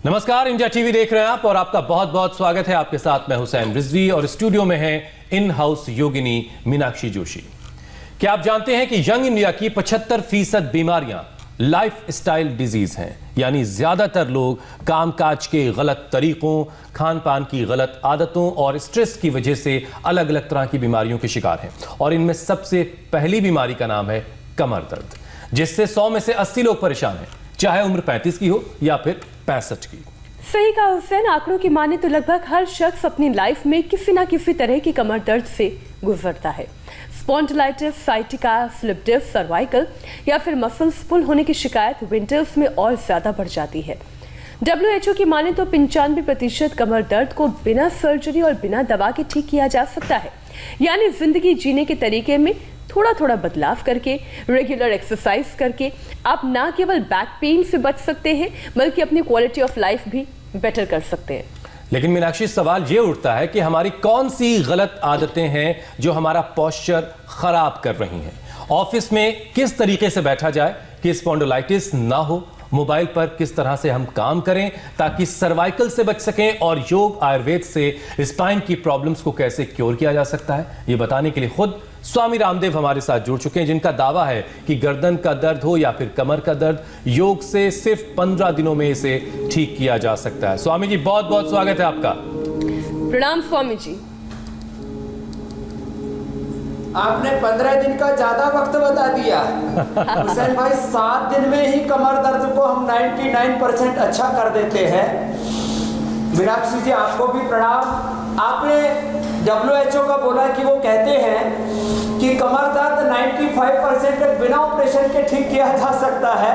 नमस्कार, India TV देख रहे हैं आप और आपका बहुत बहुत स्वागत है। आपके साथ मैं हुसैन रिजवी और स्टूडियो में है इन हाउस योगिनी मीनाक्षी जोशी। क्या आप जानते हैं कि यंग इंडिया की 75% बीमारियां लाइफस्टाइल डिजीज हैं, यानी ज्यादातर लोग कामकाज के गलत तरीकों, खान पान की गलत आदतों और स्ट्रेस की वजह से अलग अलग तरह की बीमारियों के शिकार हैं। और इनमें सबसे पहली बीमारी का नाम है कमर दर्द, जिससे 100 में से 80 लोग परेशान हैं, चाहे उम्र 35 की हो या फिर 65 की। सही कहा हुसैन, आंकड़ों की माने तो लगभग हर शख्स अपनी लाइफ में किसी ना किसी तरह की कमर दर्द से गुजरता है। Spondylitis, sciatica, slip disc, cervical या फिर मसल्स पुल होने की शिकायत विंटर्स में और ज्यादा बढ़ जाती है। WHO की माने तो 95% कमर दर्द को बिना सर्जरी और बिना दवा के ठीक किया जा सकता है। यानी जिंदगी जीने के तरीके में थोड़ा थोड़ा बदलाव करके, रेगुलर एक्सरसाइज करके आप ना केवल बैक पेन से बच सकते हैं बल्कि अपनी क्वालिटी ऑफ लाइफ भी बेटर कर सकते हैं। लेकिन मीनाक्षी, सवाल ये उठता है कि हमारी कौन सी गलत आदतें हैं जो हमारा पोस्चर खराब कर रही हैं। ऑफिस में किस तरीके से बैठा जाए कि स्पॉन्डिलाइटिस ना हो, मोबाइल पर किस तरह से हम काम करें ताकि सर्वाइकल से बच सकें, और योग आयुर्वेद से स्पाइन की प्रॉब्लम्स को कैसे क्योर किया जा सकता है, ये बताने के लिए खुद स्वामी रामदेव हमारे साथ जुड़ चुके हैं, जिनका दावा है कि गर्दन का दर्द हो या फिर कमर का दर्द, योग से सिर्फ 15 दिनों में इसे ठीक किया जा सकता है। स्वामी जी, बहुत बहुत स्वागत है आपका। प्रणाम स्वामी जी। आपने 15 दिन का ज्यादा वक्त बता दिया हुसैन भाई। 7 दिन में ही कमर दर्द को हम 99% अच्छा कर देते हैं। मीनाक्षी जी, आपको भी प्रणाम। आपने WHO का बोला कि वो कहते हैं कि कमर दर्द 95% तक बिना ऑपरेशन के ठीक किया जा सकता है।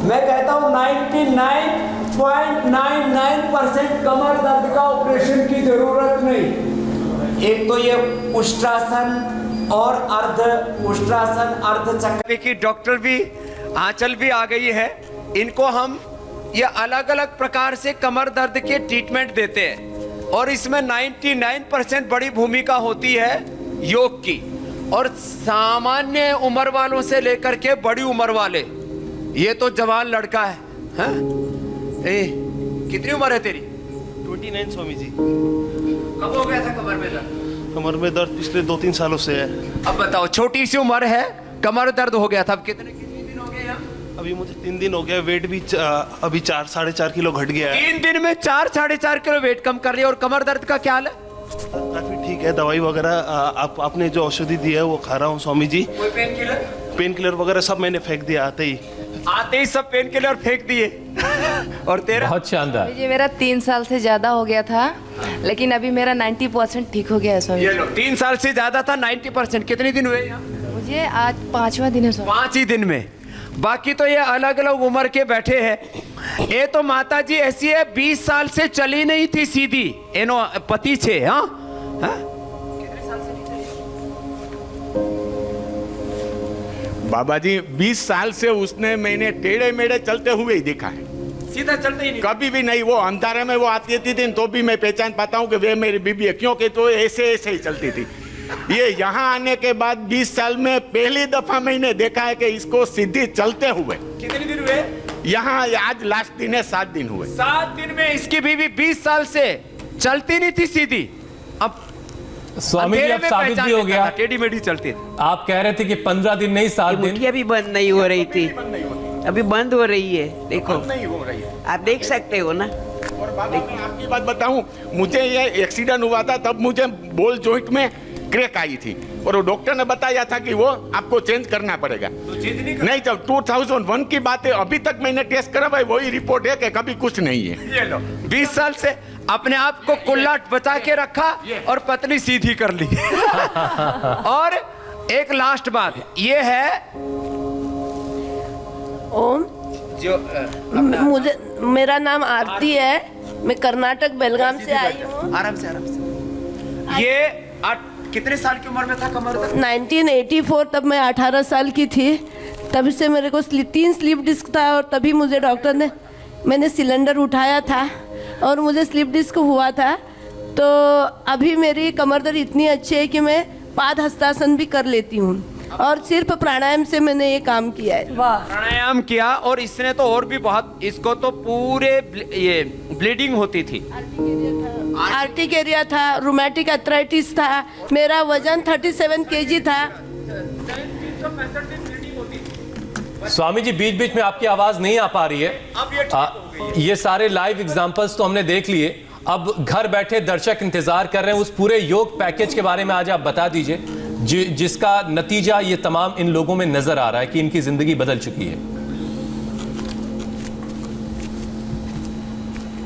मैं कहता हूँ 99.99% कमर दर्द का ऑपरेशन की जरूरत नहीं। एक तो ये उष्ट्रासन और अर्ध उष्ट्रासन, अर्ध चक्र की डॉक्टर भी, आंचल भी आ गई है। इनको हम ये अलग अलग प्रकार से कमर दर्द के ट्रीटमेंट देते हैं और इसमें 99% बड़ी भूमिका होती है योग की। और सामान्य उम्र वालों से लेकर के बड़ी उम्र वाले, ये तो जवान लड़का है, हाँ? कितनी उम्र है तेरी? 29 स्वामी जी। कब हो गया था कमर में दर्द? कमर में दर्द पिछले 2-3 सालों से है। अब बताओ, छोटी सी उम्र है, कमर दर्द हो गया था। अब कितने दिन हो गए यहाँ? अभी मुझे 3 दिन हो गया। वेट भी अभी 4-4.5 किलो घट गया है। 3 दिन में 4-4.5 किलो वेट कम कर लिया। और कमर दर्द का क्या हाल है? काफी ठीक है। दवाई वगैरह आपने जो औषधि दी है वो खा रहा हूँ स्वामी जी। कोई पेन किलर? पेन किलर वगैरह सब मैंने फेंक दिया आते ही सब पेन किलर फेंक दिए। और तेरा? बहुत शानदार। मुझे मेरा 3 साल से ज्यादा हो गया था, लेकिन अभी मेरा 90% ठीक हो गया है स्वामी। ये लो, 3 साल से ज्यादा था, 90%। कितने दिन हुए यहाँ? मुझे आज 5वां दिन है स्वामी। 5 ही दिन में। बाकी तो ये अलग अलग उम्र के बैठे हैं। ये तो माता जी ऐसी है, 20 साल से चली नहीं थी सीधी, एनो पति छे। हाँ, कितने साल से नहीं चली? बाबा जी 20 साल से उसने मैंने टेढ़े मेढ़े चलते हुए ही देखा है, सीधा चलते ही नहीं? कभी भी नहीं। वो अंधारे में वो आती थी तो भी मैं पहचान पाता हूँ कि वे मेरी बीबी है, क्योंकि तो ऐसे ऐसे ही चलती थी। ये यहाँ आने के बाद 20 साल में पहली दफा मैंने देखा है कि इसको सीधी चलते हुए। कितने दिन हुए यहाँ? आज लास्ट दिन है, 7 दिन हुए। 7 दिन में इसकी बीवी 20 साल से चलती नहीं थी सीधी, अब स्वामी जी, अब साबित भी हो गया। टेढ़ी मेढ़ी चलती। आप कह रहे थे कि 15 दिन नहीं 7 दिन। मुठिया भी बंद नहीं हो रही थी, अभी बंद हो रही है। देखो, नहीं हो रही है, आप देख सकते हो ना। और बाबा मैं आपकी बात बताऊं, मुझे ये एक्सीडेंट हुआ था तब मुझे बॉल जॉइंट में क्रैक आई थी और वो डॉक्टर ने बताया था कि वो आपको चेंज करना पड़ेगा। तो चेंज नहीं, जब 2001 की बात है, अभी तक मैंने टेस्ट करा भाई, वही रिपोर्ट है कि कभी कुछ नहीं है। ये लो, 20 साल से अपने आप को कुल्लाट बचा के रखा और पतली सीधी कर ली। और एक लास्ट बात ये है, ओम, जो मुझे, मेरा नाम आरती है, मैं कर्नाटक बेलगाम से आई हूँ। आराम से आराम से। ये कितने साल की उम्र में था कमर दर्द? 1984, तब मैं 18 साल की थी। तब से मेरे को 3 स्लिप डिस्क था और तभी मुझे डॉक्टर ने, मैंने सिलेंडर उठाया था और मुझे स्लिप डिस्क हुआ था। तो अभी मेरी कमर दर्द इतनी अच्छी है कि मैं पाद हस्तासन भी कर लेती हूँ। और सिर्फ प्राणायाम से मैंने ये काम किया है। वाह, प्राणायाम किया और इसने तो और भी बहुत, इसको तो पूरे ये ब्लीडिंग होती थी, आर्टिक एरिया था, रूमेटिक अर्थराइटिस था, मेरा वजन 37 kg था। स्वामी जी बीच बीच में आपकी आवाज नहीं आ पा रही है। ये सारे लाइव एग्जांपल्स तो हमने देख लिए, अब घर बैठे दर्शक इंतजार कर रहे हैं, उस पूरे योग पैकेज के बारे में आज आप बता दीजिए जिसका नतीजा ये तमाम इन लोगों में नजर आ रहा है कि इनकी जिंदगी बदल चुकी है।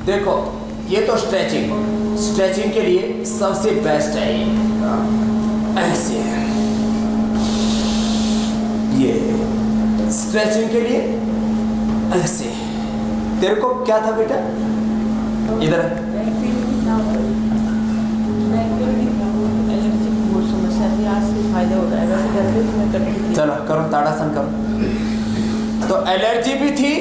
देखो ये तो स्ट्रेचिंग के लिए सबसे बेस्ट है ऐसे, ये स्ट्रेचिंग के लिए ऐसे। तेरे को क्या था बेटा, इधर चलो करो ताड़ासन करो। तो एलर्जी भी थी,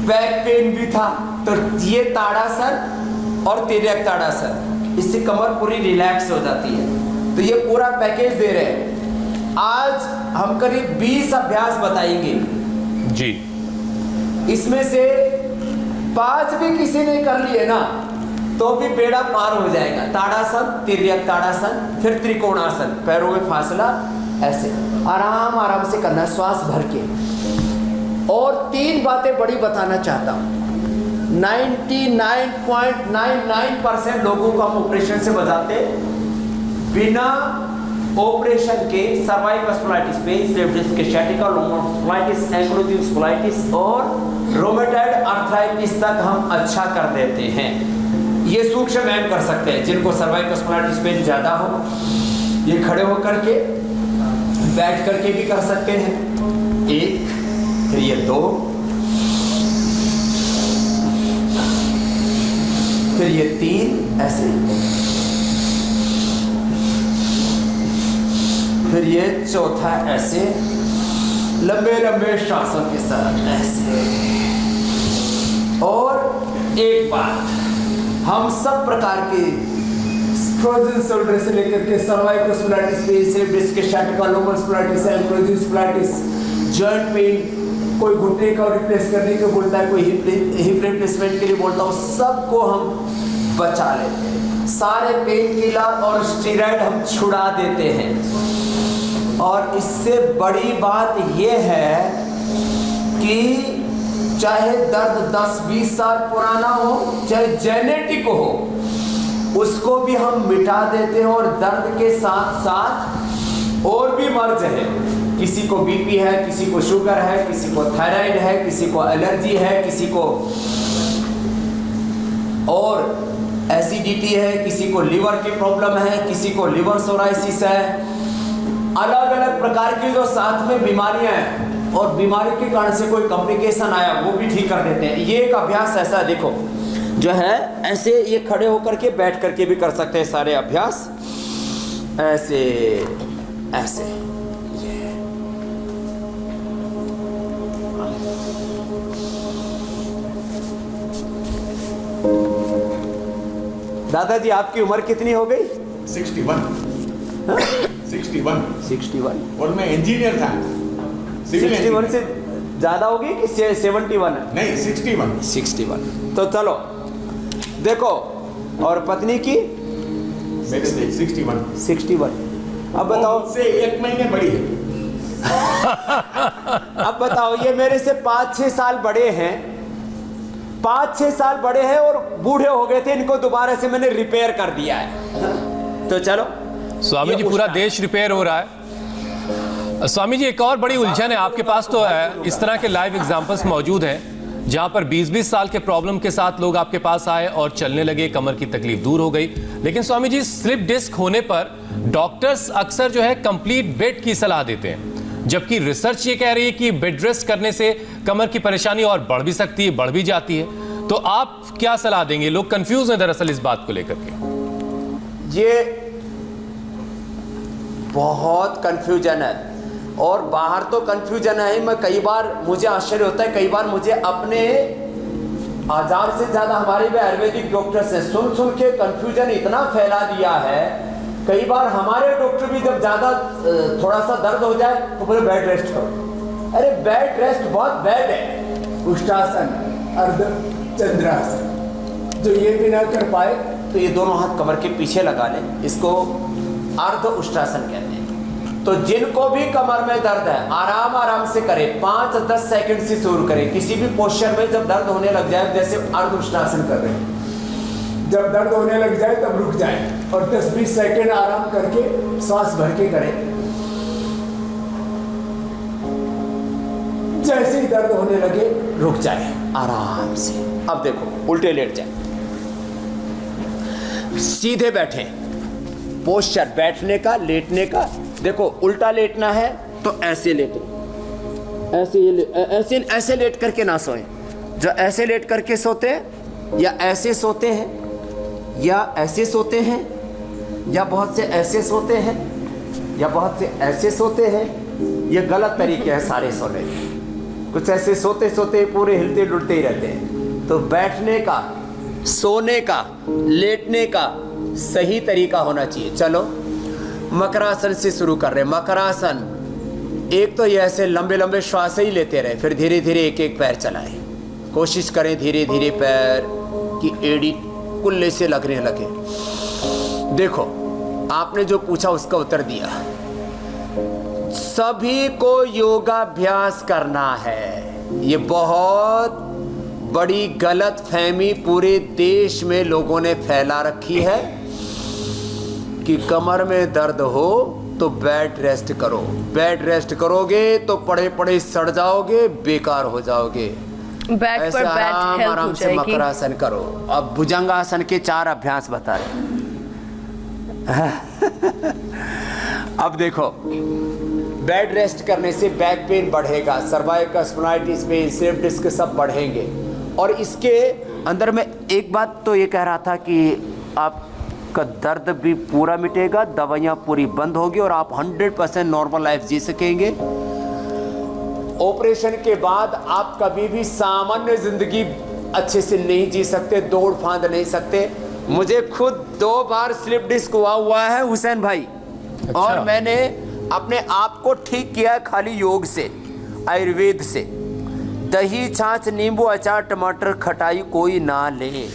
बैक पेन भी था, तो ये ताड़ासन और तिर्यक ताड़ासन, इससे कमर पूरी रिलैक्स हो जाती है। तो ये पूरा पैकेज दे रहे हैं। आज हम करीब 20 अभ्यास बताएंगे जी। इसमें से 5 भी किसी ने कर लिए ना तो भी बेड़ा पार हो जाएगा। ताड़ासन, तिर्यक ताड़ासन, फिर त्रिकोणासन, पैरों में फासला ऐसे आराम आराम से करना है, श्वास भर के। और 3 बातें बड़ी बताना चाहता हूँ। 99.99% लोगों को हम ऑपरेशन से बचाते, बिना ऑपरेशन के cervical spondylitis, pain slip disc के सciatica, लंबर स्पॉन्डिलाइटिस, एंक्लोजिंग स्पॉन्डिलाइटिस और रोमेटॉइड अर्थराइटिस तक हम अच्छा कर देते हैं। ये सूक्ष्म व्यायाम कर सकते हैं जिनको सर्वाइकल स्पॉन्डिलाइटिस पेन ज़्यादा हो, ये खड़े होकर के, बैठ करके भी कर सकते हैं। 1, फिर ये 2, फिर ये 3 ऐसे, फिर ये चौथा ऐसे, लंबे लंबे श्वासों के साथ ऐसे। और एक बात, हम सब प्रकार के फ्रोजन शोल्डर से लेकर के cervical spondylitis, pain slip disc के sciatica, lumbar spondylitis, ankylosing spondylitis, joint pain, कोई घुटने का रिप्लेस करने को बोलता है, कोई हिप रिप्लेसमेंट के लिए बोलता है, सबको हम बचा लेते हैं। सारे पेन किलर और स्टेरॉइड हम छुड़ा देते हैं। और इससे बड़ी बात यह है कि चाहे दर्द 10-20 साल पुराना हो, चाहे जेनेटिक हो, उसको भी हम मिटा देते हैं। और दर्द के साथ साथ और भी मर्ज है, किसी को बीपी है, किसी को शुगर है, किसी को थायराइड है, किसी को एलर्जी है, किसी को और एसिडिटी है, किसी को लिवर की प्रॉब्लम है, किसी को लिवर सोराइसिस है, अलग अलग प्रकार की जो साथ में बीमारियां हैं, और बीमारी के कारण से कोई कॉम्प्लिकेशन आया वो भी ठीक कर देते हैं। ये एक अभ्यास ऐसा देखो जो है, ऐसे ये खड़े होकर के, बैठ करके भी कर सकते हैं सारे अभ्यास ऐसे ऐसे। दादाजी आपकी उम्र कितनी हो गई? 61। 61। और मैं इंजीनियर था, सिविल 61 से ज्यादा होगी कि 71 है? नहीं, 61। 61। तो चलो देखो, और पत्नी की? मेरे से 61। 61। अब बताओ, से 1 महीने बड़ी है। अब बताओ, ये मेरे से 5-6 साल बड़े हैं, 5-6 साल बड़े हैं और बूढ़े हो गए थे, इनको दोबारा से मैंने रिपेयर कर दिया है। तो चलो स्वामी जी, पूरा देश रिपेयर हो रहा है। स्वामी जी, एक और बड़ी उलझन है आपके पास, तो है इस तरह के लाइव एग्जांपल्स मौजूद हैं जहां पर 20-20 साल के प्रॉब्लम के साथ लोग आपके पास आए और चलने लगे, कमर की तकलीफ दूर हो गई। लेकिन स्वामी जी, स्लिप डिस्क होने पर डॉक्टर्स अक्सर जो है कंप्लीट बेड की सलाह देते हैं, जबकि रिसर्च ये कह रही है कि बेड रेस्ट करने से कमर की परेशानी और बढ़ भी सकती है, बढ़ भी जाती है। तो आप क्या सलाह देंगे? लोग कंफ्यूज हैं दरअसल इस बात को लेकर के। ये बहुत कंफ्यूजन है, और बाहर तो कंफ्यूजन है। मैं कई बार, मुझे आश्चर्य होता है, कई बार मुझे अपने 1000 से ज़्यादा हमारे भी आयुर्वेदिक डॉक्टर्स हैं, सुन सुन के कंफ्यूजन इतना फैला दिया है कई बार हमारे डॉक्टर भी जब ज्यादा थोड़ा सा दर्द हो जाए तो बोले बेड रेस्ट करो। अरे बेड रेस्ट बहुत बैड है। उष्टासन, अर्ध चंद्रासन, जो ये भी ना कर पाए तो ये दोनों हाथ कमर के पीछे लगा लें, इसको अर्ध उष्टासन कहते हैं। तो जिनको भी कमर में दर्द है आराम आराम से करें, 5-10 सेकंड से शुरू करें। किसी भी पोस्चर में जब दर्द होने लग जाए, जैसे अर्ध उष्टासन कर रहे हैं, जब दर्द होने लग जाए तब रुक जाए और 10-20 सेकंड आराम करके सांस भर के करें। जैसे ही दर्द होने लगे रुक जाए आराम से। अब देखो उल्टे लेट जाए, सीधे बैठे, पोस्चर बैठने का लेटने का। देखो उल्टा लेटना है तो ऐसे लेटे, ऐसे ऐसे लेट करके ना सोएं। जो ऐसे लेट करके सोते हैं या ऐसे सोते हैं या ऐसे सोते हैं या बहुत से ऐसे सोते हैं या बहुत से ऐसे सोते हैं, ये गलत तरीके हैं सारे सोने के। कुछ ऐसे सोते सोते पूरे हिलते डुलते ही रहते हैं। तो बैठने का, सोने का, लेटने का सही तरीका होना चाहिए। चलो मकरासन से शुरू कर रहे हैं। मकरासन, एक तो ये ऐसे लंबे लंबे श्वास ही लेते रहे, फिर धीरे धीरे एक एक पैर चलाएं। कोशिश करें धीरे धीरे पैर की एड़ी कुल्ले से लगने लगे। देखो आपने जो पूछा उसका उत्तर दिया। सभी को योगाभ्यास करना है। ये बहुत बड़ी गलत फहमी पूरे देश में लोगों ने फैला रखी है कि कमर में दर्द हो तो बेड रेस्ट करो। बेड रेस्ट करोगे तो पड़े पड़े सड़ जाओगे, बेकार हो जाओगे। बैक ऐसे पर आराम बैठ आराम से मकरासन करो। अब भुजंगासन के 4 अभ्यास बता रहे। अब देखो बेड रेस्ट करने से बैक पेन बढ़ेगा, cervical spondylitis pain, slip disc सब बढ़ेंगे। और इसके अंदर में एक बात तो ये कह रहा था कि आपका दर्द भी पूरा मिटेगा, दवाइयाँ पूरी बंद होगी और आप 100% नॉर्मल लाइफ जी सकेंगे। ऑपरेशन के बाद आप कभी भी सामान्य जिंदगी अच्छे से नहीं जी सकते, दौड़ फांद नहीं सकते। मुझे खुद 2 बार स्लिप डिस्क हुआ है हुसैन भाई। अच्छा। और मैंने अपने आप को ठीक किया है खाली योग से, आयुर्वेद से। दही, छाछ, नींबू, अचार, टमाटर, खटाई कोई ना ले।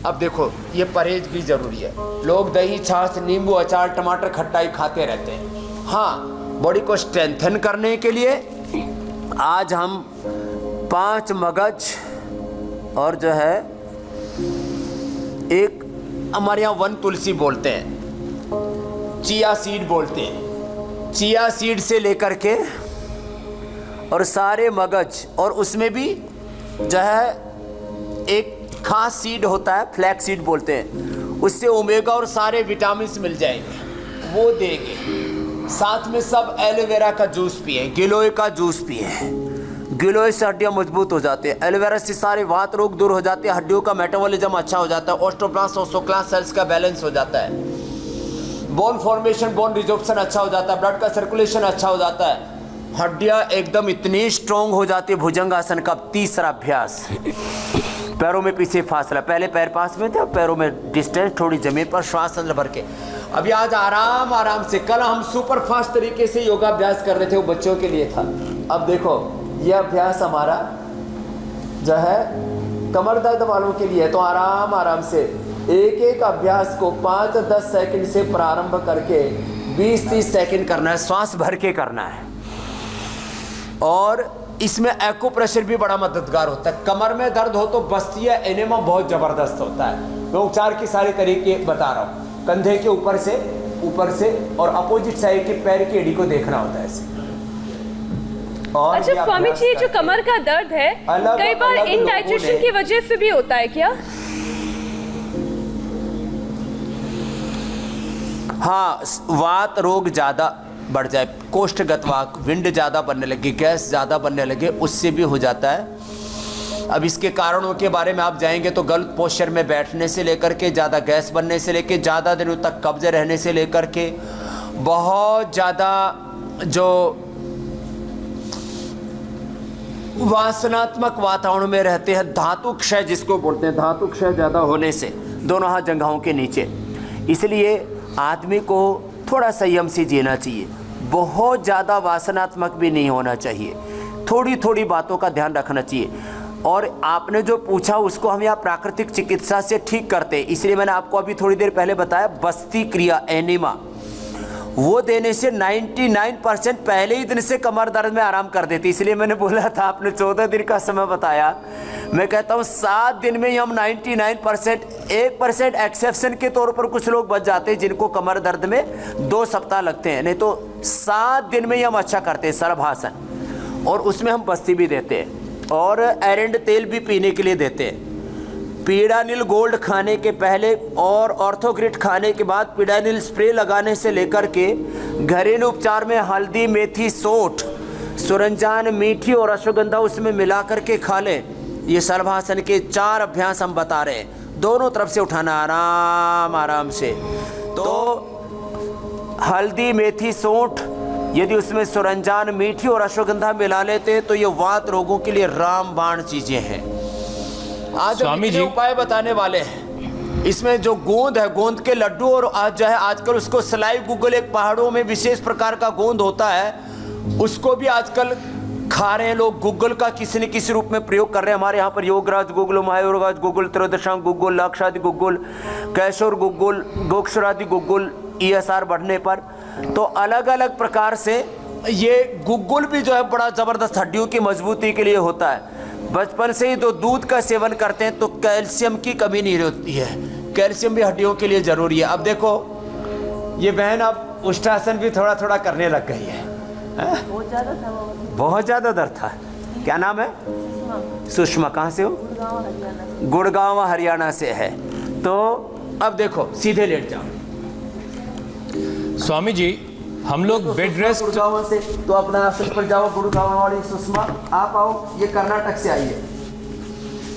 अब देखो ये परहेज भी जरूरी है। लोग दही, छाछ, नींबू, अचार, टमाटर, खटाई खाते रहते हैं। हाँ, बॉडी को स्ट्रेंथन करने के लिए आज हम 5 मगज और जो है एक हमारे यहाँ 1 तुलसी बोलते हैं, चिया सीड बोलते हैं। चिया सीड से लेकर के और सारे मगज, और उसमें भी जो है एक खास सीड होता है, फ्लैक्स सीड बोलते हैं, उससे ओमेगा और सारे विटामिन मिल जाएंगे, वो देंगे। साथ में सब एलोवेरा का जूस पिए, गिलोय का जूस पिए। गिलोय से हड्डियां मजबूत हो जाती है, एलोवेरा से सारे वात रोग दूर हो जाते हैं, हड्डियों का मेटाबॉलिज्म अच्छा हो जाता है, ऑस्टियोब्लास्ट ओस्टोक्लास्ट सेल्स का बैलेंस हो जाता है, बोन फॉर्मेशन, बोन रिजॉर्प्शन अच्छा हो जाता है, ब्लड का सर्कुलेशन अच्छा हो जाता है, हड्डियां एकदम इतनी स्ट्रांग हो जाती है। भुजंगासन का 3रा अभ्यास, पैरों में पीछे फासला, पहले पैर पास में थे, पैरों में डिस्टेंस, थोड़ी जमीन पर, श्वास अंदर भर के। अभी आज आराम आराम से, कल हम सुपर फास्ट तरीके से योगाभ्यास कर रहे थे, वो बच्चों के लिए था। अब देखो यह अभ्यास हमारा जो है कमर दर्द वालों के लिए है। तो आराम आराम से एक एक अभ्यास को 5-10 सेकंड से प्रारंभ करके 20-30 सेकंड करना है, श्वास भर के करना है। और इसमें एक्यूप्रेशर भी बड़ा मददगार होता है। कमर में दर्द हो तो बस्ती या एनेमा बहुत ज़बरदस्त होता है। मैं उपचार के सारे तरीके बता रहा हूँ। कंधे के ऊपर से और अपोजिट साइड के पैर की एड़ी को देखना होता है ऐसे। और अच्छा स्वामी जी, जो कमर का दर्द है कई बार इनडाइजेशन की वजह से भी होता है क्या? हाँ, वात रोग ज़्यादा बढ़ जाए, कोष्ठगत वात, विंड ज़्यादा बनने लगे, गैस ज़्यादा बनने लगे, उससे भी हो जाता है। अब इसके कारणों के बारे में आप जाएंगे तो गलत पोस्चर में बैठने से लेकर के, ज़्यादा गैस बनने से लेकर, ज़्यादा दिनों तक कब्जे रहने से लेकर के, बहुत ज़्यादा जो वासनात्मक वातावरण में रहते हैं, धातु क्षय जिसको बोलते हैं, धातु क्षय ज़्यादा होने से दोनों हाथ जंघाओं के नीचे। इसलिए आदमी को थोड़ा संयम से जीना चाहिए, बहुत ज़्यादा वासनात्मक भी नहीं होना चाहिए, थोड़ी थोड़ी बातों का ध्यान रखना चाहिए। और आपने जो पूछा उसको हम यहाँ प्राकृतिक चिकित्सा से ठीक करते हैं, इसलिए मैंने आपको अभी थोड़ी देर पहले बताया बस्ती क्रिया एनिमा, वो देने से 99% पहले ही दिन से कमर दर्द में आराम कर देती। इसलिए मैंने बोला था, आपने 14 दिन का समय बताया, मैं कहता हूँ 7 दिन में ही हम 99%, 1% एक्सेप्शन के तौर पर कुछ लोग बच जाते हैं जिनको कमर दर्द में 2 सप्ताह लगते हैं, नहीं तो 7 दिन में ही हम अच्छा करते हैं सर्वासन। और उसमें हम बस्ती भी देते हैं और एरेंड तेल भी पीने के लिए देते हैं। पीडानिल गोल्ड खाने के पहले और ऑर्थोग्रिड खाने के बाद पीडानिल स्प्रे लगाने से लेकर के घरेलू उपचार में हल्दी, मेथी, सौंठ, सुरंजान, मीठी और अश्वगंधा उसमें मिला करके खा लें। ये सर्वासन के 4 अभ्यास हम बता रहे हैं, दोनों तरफ से उठाना आराम आराम से। तो हल्दी, मेथी, सौंठ, यदि उसमें सुरंजान, मीठी और अश्वगंधा मिला लेते हैं तो ये वात रोगों के लिए रामबाण चीजें हैं। आज स्वामी जी उपाय बताने वाले हैं। इसमें जो गोंद है, गोंद के लड्डू, और आज जो है आजकल उसको सलाई गुग्गल, एक पहाड़ों में विशेष प्रकार का गोंद होता है, उसको भी आजकल खा रहे हैं लोग। गुग्गल का किसी न किसी रूप में प्रयोग कर रहे हैं। हमारे यहाँ पर योगराज गुग्गल, महायोगराज गुग्गल, त्रयोदशांग गुग्गल, लाक्षादि गुग्गल, कैशोर गुग्गल, गोक्षरादि गुग्गल, ESR बढ़ने पर, तो अलग अलग प्रकार से ये गुग्गल भी जो है बड़ा ज़बरदस्त हड्डियों की मजबूती के लिए होता है। बचपन से ही तो दूध का सेवन करते हैं तो कैल्शियम की कमी नहीं होती है, कैल्शियम भी हड्डियों के लिए ज़रूरी है। अब देखो ये बहन अब उष्टासन भी थोड़ा थोड़ा करने लग गई है। बहुत ज़्यादा दर्द था। क्या नाम है? सुषमा। कहाँ से हो? गुड़गांव हरियाणा से है। तो अब देखो सीधे लेट जाओ। स्वामी जी हम लोग बेड रेस्ट, गुड़गांव से तो अपना आसन पर जाओ। गुड़गांव वाली सुषमा आप आओ, ये कर्नाटक से आई है।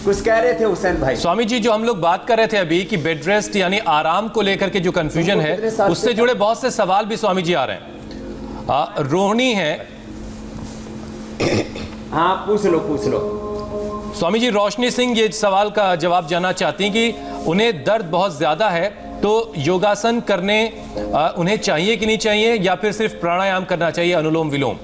कुछ कह रहे थे हुसैन भाई? स्वामी जी जो हम लोग बात कर रहे थे अभी कि बेड रेस्ट यानी आराम को लेकर के जो कंफ्यूजन है उससे जुड़े बहुत से सवाल भी स्वामी जी आ रहे हैं। रोहिणी है, हाँ पूछ लो पूछ लो। स्वामी जी रोशनी सिंह ये सवाल का जवाब जानना चाहती हैं कि उन्हें दर्द बहुत ज्यादा है तो योगासन करने उन्हें चाहिए कि नहीं चाहिए, या फिर सिर्फ प्राणायाम करना चाहिए, अनुलोम विलोम?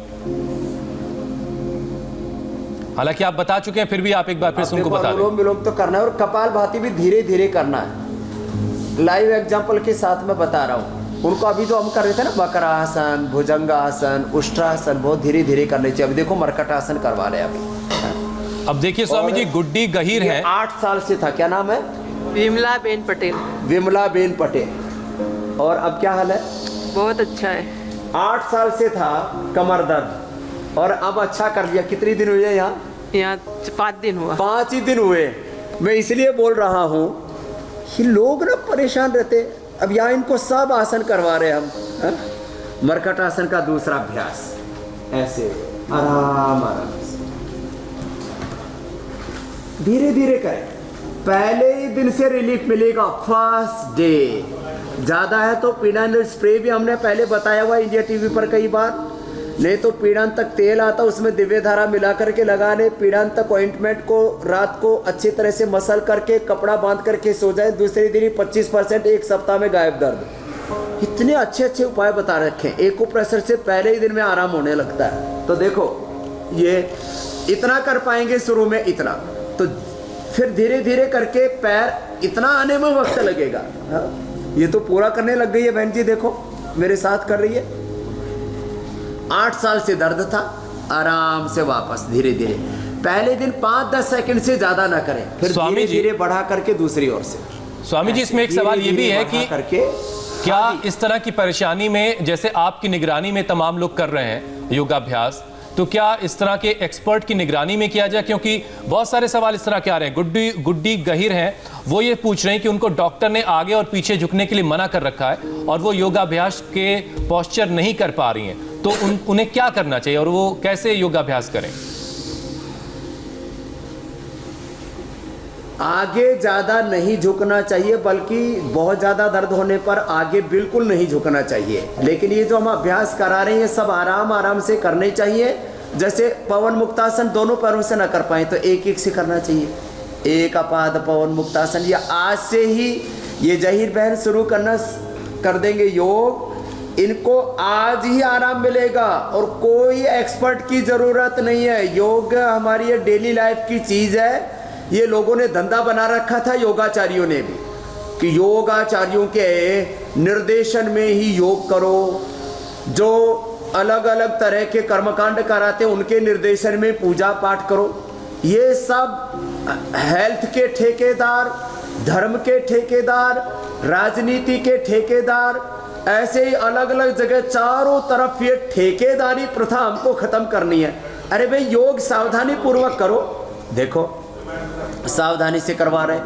हालांकि आप बता चुके हैं, फिर भी आप एक बार फिर उनको बता दें। अनुलोम विलोम तो करना है और कपालभाति भी धीरे धीरे करना है। लाइव एग्जांपल के साथ मैं बता रहा हूँ उनको। अभी जो हम कर रहे थे ना, वक्रासन, भुजंगासन, उष्ट्रासन, बहुत धीरे धीरे करने चाहिए। अभी देखो मरकटासन करवा रहे हैं अभी। अब देखिए स्वामी जी गुड्डी गहीर है, 8 साल से था। क्या नाम है? विमला बेन पटेल। विमला बेन पटेल। और अब क्या हाल है? बहुत अच्छा है। 8 साल से था कमर दर्द और अब अच्छा कर लिया। कितने दिन हुए यहाँ? 5 दिन हुआ। 5 ही दिन हुए। मैं इसलिए बोल रहा हूँ कि लोग ना परेशान रहते। अब यहाँ इनको सब आसन करवा रहे हम। मरकट आसन का दूसरा अभ्यास, ऐसे आराम आराम से धीरे धीरे करें। पहले ही दिन से रिलीफ मिलेगा, फर्स्ट डे। ज़्यादा है तो पीडानिल स्प्रे भी हमने पहले बताया हुआ इंडिया टीवी पर कई बार। नहीं तो पीड़ांतक तेल आता, उसमें दिव्य धारा मिला करके लगाने। पीड़ांतक ऑइंटमेंट को रात को अच्छी तरह से मसल करके कपड़ा बांध करके सो जाए। दूसरे दिन 25% 1 सप्ताह में गायब दर्द। इतने अच्छे अच्छे उपाय बता रखे हैं। एको प्रेशर से पहले ही दिन में आराम होने लगता है। तो देखो ये इतना कर पाएंगे शुरू में, इतना तो फिर धीरे धीरे करके पैर इतना आने में वक्त लगेगा। ये तो पूरा करने लग गई है बहन जी, देखो मेरे साथ कर रही है। 8 साल से दर्द था, आराम से वापस धीरे धीरे। पहले दिन 5-10 सेकंड से ज्यादा ना करें, फिर धीरे धीरे बढ़ा करके दूसरी ओर से। स्वामी जी इसमें एक सवाल ये भी है कि क्या इस तरह की परेशानी में, जैसे आपकी निगरानी में तमाम लोग कर रहे हैं योगाभ्यास, तो क्या इस तरह के एक्सपर्ट की निगरानी में किया जाए? क्योंकि बहुत सारे सवाल इस तरह के आ रहे हैं। गुड्डी गहीर हैं, वो ये पूछ रहे हैं कि उनको डॉक्टर ने आगे और पीछे झुकने के लिए मना कर रखा है और वो योगाभ्यास के पोस्चर नहीं कर पा रही हैं, तो उन्हें क्या करना चाहिए और वो कैसे योगाभ्यास करें? आगे ज़्यादा नहीं झुकना चाहिए, बल्कि बहुत ज़्यादा दर्द होने पर आगे बिल्कुल नहीं झुकना चाहिए। लेकिन ये जो हम अभ्यास करा रहे हैं, ये सब आराम आराम से करने चाहिए। जैसे पवन मुक्तासन दोनों पैरों से ना कर पाए तो एक एक से करना चाहिए। एक अपाद पवन मुक्तासन, या आज से ही ये जहीर बहन शुरू करना कर देंगे योग, इनको आज ही आराम मिलेगा और कोई एक्सपर्ट की ज़रूरत नहीं है। योग हमारी ये डेली लाइफ की चीज़ है। ये लोगों ने धंधा बना रखा था, योगाचार्यों ने भी, कि योगाचार्यों के निर्देशन में ही योग करो। जो अलग अलग तरह के कर्मकांड कराते उनके निर्देशन में पूजा पाठ करो। ये सब हेल्थ के ठेकेदार, धर्म के ठेकेदार, राजनीति के ठेकेदार, ऐसे ही अलग अलग जगह चारों तरफ ये ठेकेदारी प्रथा हमको खत्म करनी है। अरे भाई योग सावधानी पूर्वक करो। देखो सावधानी से करवा रहे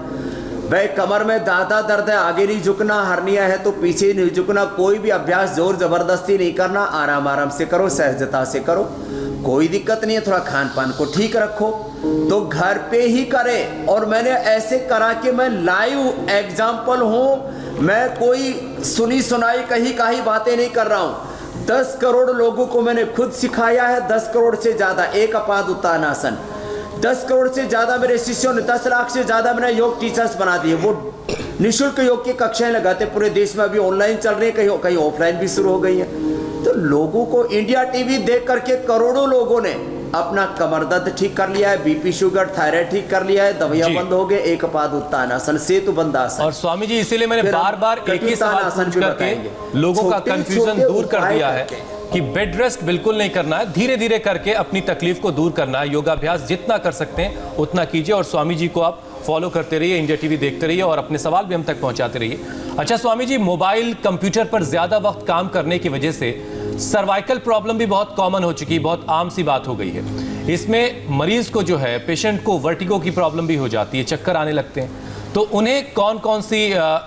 भाई, कमर में ज़्यादा दर्द है, आगे नहीं झुकना, हर्निया है तो पीछे नहीं झुकना, कोई भी अभ्यास जोर जबरदस्ती नहीं करना, आराम आराम से करो, सहजता से करो, कोई दिक्कत नहीं है। थोड़ा खान पान को ठीक रखो तो घर पे ही करें। और मैंने ऐसे करा कि मैं लाइव एग्जाम्पल हूँ, मैं कोई सुनी सुनाई कही बातें नहीं कर रहा हूँ। 10 करोड़ लोगों को मैंने खुद सिखाया है, 10 करोड़ से ज़्यादा, एक अपाद उत्तानासन। 10 करोड़ से ज़्यादा मेरे शिष्यों ने, 10 लाख से ज़्यादा मैंने योग टीचर्स बना दिए। वो निःशुल्क योग की कक्षाएं लगाते पूरे देश में, अभी ऑनलाइन चल रही है, कहीं ऑफलाइन भी शुरू हो गई है। तो लोगों को इंडिया टीवी देख करके करोड़ों लोगों ने अपना कमर दर्द ठीक कर लिया है, बीपी शुगर थायराइड ठीक कर लिया है, दवाइयां बंद हो गए, एक पाद उत्तानासन, सेतु बंधासन। और स्वामी जी इसीलिए मैंने बार बार एक ही सवाल पूछ करके लोगों का कंफ्यूजन दूर कर दिया है कि बेड रेस्ट बिल्कुल नहीं करना है, धीरे धीरे करके अपनी तकलीफ को दूर करना है। योगाभ्यास जितना कर सकते हैं उतना कीजिए। और स्वामी जी को आप फॉलो करते रहिए, इंडिया टीवी देखते रहिए और अपने सवाल भी हम तक पहुंचाते रहिए। अच्छा स्वामी जी, मोबाइल कंप्यूटर पर ज्यादा वक्त काम करने की वजह से सर्वाइकल प्रॉब्लम भी बहुत कॉमन हो चुकी है, बहुत आम सी बात हो गई है। इसमें मरीज को जो है, पेशेंट को वर्टिगो की प्रॉब्लम भी हो जाती है, चक्कर आने लगते हैं। तो उन्हें कौन कौन सी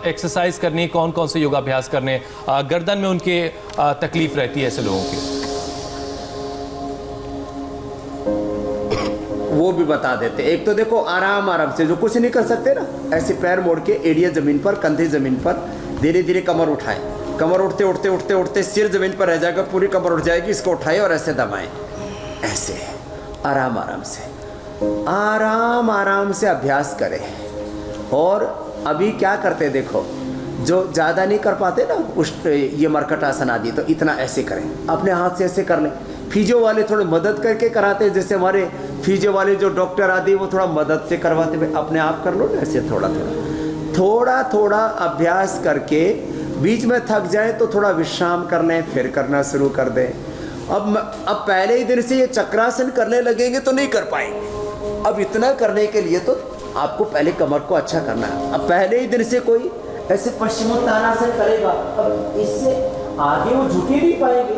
एक्सरसाइज करनी है, कौन कौन से योगाभ्यास करने, गर्दन में उनके तकलीफ रहती है ऐसे लोगों की, वो भी बता देते। एक तो देखो आराम आराम से, जो कुछ नहीं कर सकते ना, ऐसे पैर मोड़ के एड़िया जमीन पर, कंधे जमीन पर, धीरे धीरे कमर उठाएं। कमर उठते उठते उठते उठते सिर जमीन पर रह जाएगा, पूरी कमर उठ जाएगी, इसको उठाएं और ऐसे दबाएं, ऐसे आराम आराम से, आराम आराम से अभ्यास करें। और अभी क्या करते देखो, जो ज़्यादा नहीं कर पाते ना ये मरकटासन आदि, तो इतना ऐसे करें, अपने हाथ से ऐसे कर लें। फिजियो वाले थोड़े मदद करके कराते हैं, जैसे हमारे फिजियो वाले जो डॉक्टर आदि वो थोड़ा मदद से करवाते हैं, अपने आप कर लो ना ऐसे थोड़ा थोड़ा थोड़ा अभ्यास करके बीच में थक जाए तो थोड़ा विश्राम कर लें, फिर करना शुरू कर दें। अब पहले ही दिन से ये चक्रासन करने लगेंगे तो नहीं कर पाएंगे। अब इतना करने के लिए तो आपको पहले कमर को अच्छा करना है। अब पहले ही दिन से कोई ऐसे पश्चिमोत्तानासन करेगा, अब इससे आगे वो झुके नहीं पाएंगे,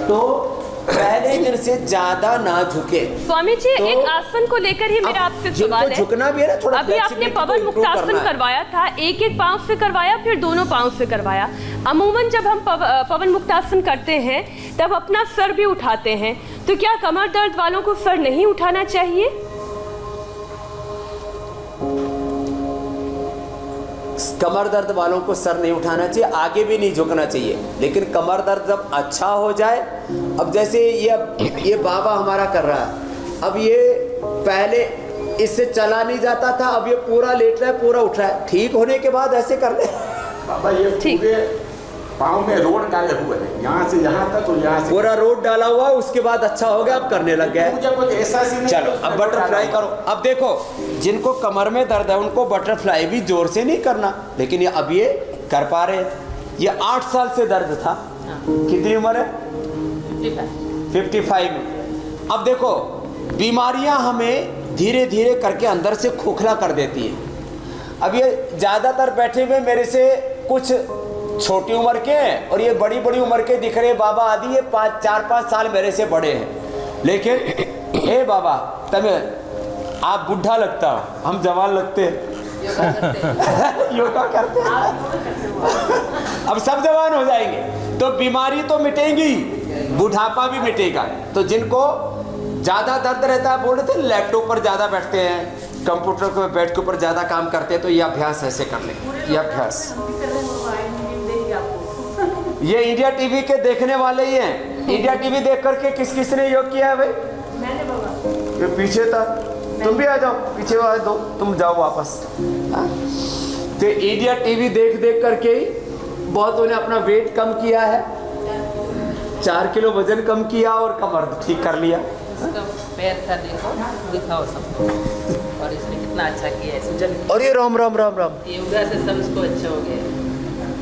तो पहले दिन से ज्यादा ना झुके। स्वामी जी तो एक आसन को लेकर ही मेरा आपसे सवाल है, झुकना भी है ना थोड़ा। अभी आपने पवन मुक्तासन करवाया था, एक एक पांव से करवाया, फिर दोनों पांव से करवाया। अमूमन जब हम पवन मुक्तासन करते हैं तब अपना सर भी उठाते हैं, तो क्या कमर दर्द वालों को सर नहीं उठाना चाहिए? कमर दर्द वालों को सर नहीं उठाना चाहिए, आगे भी नहीं झुकना चाहिए। लेकिन कमर दर्द जब अच्छा हो जाए, अब जैसे ये बाबा हमारा कर रहा है, अब ये पहले इससे चला नहीं जाता था, अब ये पूरा लेट रहा है, पूरा उठ रहा है, ठीक होने के बाद ऐसे कर ले। बाबा ये पूरे पाँव में रोड डाले हुए हैं, यहाँ से यहाँ तक और यहाँ से पूरा रोड डाला हुआ, उसके बाद अच्छा हो गया, अब करने लग गया। मुझे कुछ ऐसा सी नहीं। चलो अब बटरफ्लाई करो। अब देखो जिनको कमर में दर्द है उनको बटरफ्लाई भी जोर से नहीं करना, लेकिन ये अब ये कर पा रहे हैं। ये 8 साल से दर्द था, कितनी उम्र है? 55 में। अब देखो बीमारियां हमें धीरे धीरे करके अंदर से खोखला कर देती है। अब ये ज़्यादातर बैठे हुए मेरे से कुछ छोटी उम्र के हैं और ये बड़ी बड़ी उम्र के दिख रहे बाबा आदि, ये 4-5 साल मेरे से बड़े हैं। लेकिन हे बाबा तमें आप बुढ़ा लगता, हम जवान लगते योगा करते अब सब जवान हो जाएंगे, तो बीमारी तो मिटेगी, बुढ़ापा भी मिटेगा। तो जिनको ज़्यादा दर्द रहता है, बोल रहे थे लैपटॉप पर ज़्यादा बैठते हैं, कंप्यूटर के बेड के ऊपर ज़्यादा काम करते हैं, तो ये अभ्यास ऐसे कर लें। ये अभ्यास ये इंडिया टीवी के देखने वाले ही हैं। इंडिया टीवी देख करके किस किस ने योग किया है भाई? मैंने बाबा। ये पीछे था, तुम भी आ जाओ, पीछे आ दो, तुम जाओ वापस। तो इंडिया टीवी देख देख करके ही बहुतों ने अपना वेट कम किया है, 4 किलो वजन कम किया और कमर ठीक कर लिया। इसका पैर था, देखो दिखाओ सबको। और इसने कितना अच्छा किया है सुजन। और ये राम राम राम राम, योगा से सब इसको अच्छा हो गया।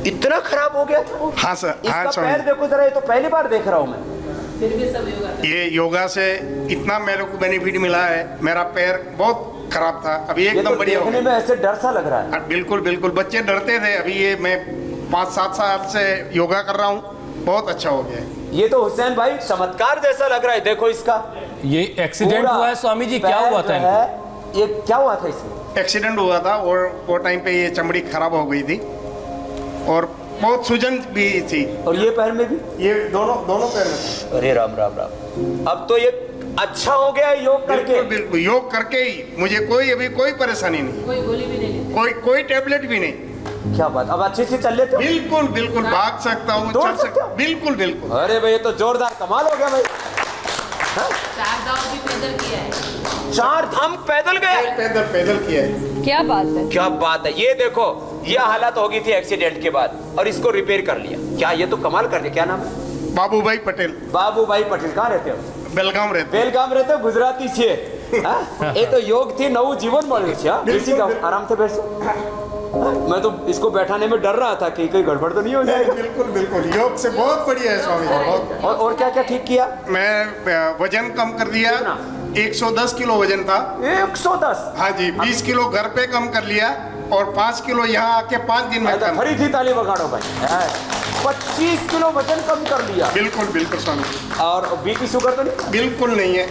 इतना खराब हो गया था? हाँ सर, हाँ इसका स्वामी पैर देखो जरा, ये तो पहली बार देख रहा हूँ मैं। फिर भी सब योगा करते ये योगा से इतना मेरे को बेनिफिट मिला है। मेरा पैर बहुत खराब था, अभी ये एकदम तो बढ़िया हो देखने गया। में ऐसे डर सा लग रहा है। बिल्कुल बिल्कुल, बच्चे डरते थे, अभी ये मैं 5-7 साल से योगा कर रहा हूँ, बहुत अच्छा हो गया है। ये तो हुसैन भाई चमत्कार जैसा लग रहा है, देखो इसका ये एक्सीडेंट पूरा हुआ है स्वामी जी, क्या पैर हुआ जो था इनको? है, ये क्या हुआ था इसमें? एक्सीडेंट हुआ था और वो टाइम पे ये चमड़ी खराब हो गई थी और बहुत सूजन भी थी। और ये पैर में भी? ये दोनों पैर में था। अरे राम राम राम, अब तो ये अच्छा हो गया है योग करके। बिल्कुल बिल्कुल, योग करके ही मुझे अभी कोई परेशानी नहीं, कोई गोली भी नहीं लेते। कोई टेबलेट भी नहीं। क्या बात, अब अच्छे से चल लेते हो? बिल्कुल बिल्कुल, भाग सकता हूँ, दौड़ चल सकते सकता हो? हूँ, बिल्कुल बिल्कुल। अरे भाई ये तो जोरदार कमाल हो गया भाई। 4 गाँव भी पैदल किया है। 4 धाम पैदल गए? पैदल किया है। क्या बात है। क्या बात है, ये देखो ये हालत हो गई थी एक्सीडेंट के बाद और इसको रिपेयर कर लिया। क्या ये तो कमाल कर दिया। क्या नाम है? बाबूभाई पटेल। बाबूभाई पटेल। कहाँ रहते हो? बेलगाम रहते। बेलगाम रहते हो, गुजराती छे। हाँ? ये तो योग थी, नव जीवन મળ્યું છે। हाँ? बेसी जाओ, आराम से बैठो। हाँ? मैं तो इसको बैठाने में डर रहा था कि कोई गड़बड़ तो नहीं हो जाएगी। बिल्कुल बिल्कुल, योग से बहुत बढ़िया है स्वामी जी, बहुत। और क्या क्या ठीक किया? मैं वजन कम कर दिया, 110 किलो वजन था। 110? हाँ जी, 20 किलो घर पे कम कर लिया और 5 किलो यहाँ आके 5 दिन में कम। फरी थी ताली बगाड़ो भाई। 25 किलो वजन कम कर लिया। बिल्कुल बिल्कुल स्वामी। और बीपी शुगर तो नहीं? बिल्कुल नहीं है,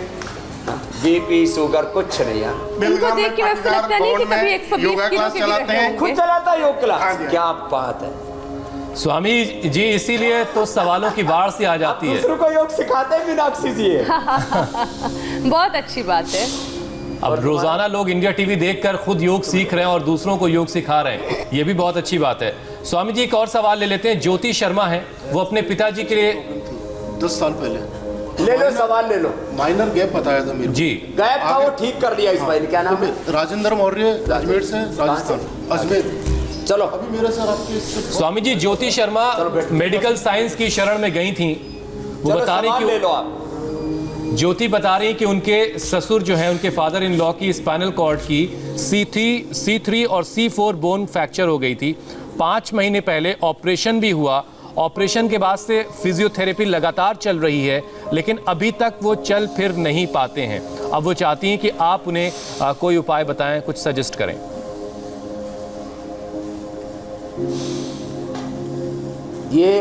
बीपी शुगर कुछ नहीं है। इनको देख के वैसे लगता नहीं कि कभी 120 योगा किलो क्लास के भी चलाते रहे हैं। होंगे। खुद चलाता है योग हाँ क्लास? जी। क्या बात है। स्वामी जी इसीलिए तो सवालों की बाढ़ सी आ जाती है। दूसरों को योग सिखाते हैं मीनाक्षी जी। बहुत अच्छी बात है। अब रोजाना लोग इंडिया टीवी देखकर खुद योग सीख रहे हैं और दूसरों को योग सिखा रहे हैं, ये भी बहुत अच्छी बात है। स्वामी जी एक और सवाल ले लेते हैं। ज्योति शर्मा है, वो अपने पिताजी के लिए 10 साल पहले ले लो सवाल ले लो। माइनर गैप बताया था मेरे जी गैप था, वो ठीक कर लिया इस भाई ने। क्या नाम है? राजेंद्र मौर्य, अजमेर से, राजस्थान, अजमेर। चलो अभी मेरे सर आपके स्वामी जी, ज्योति शर्मा मेडिकल साइंस की शरण में गई थी। वो चलो बता रही सवाल ले कि लो आप। ज्योति बता रही कि उनके ससुर जो है, उनके फादर इन लॉ की स्पाइनल कॉर्ड की C3 और C4 बोन फ्रैक्चर हो गई थी। 5 महीने पहले ऑपरेशन भी हुआ। ऑपरेशन के बाद से फिजियोथेरेपी लगातार चल रही है, लेकिन अभी तक वो चल फिर नहीं पाते हैं। अब वो चाहती हैं कि आप उन्हें कोई उपाय बताएं, कुछ सजेस्ट करें। ये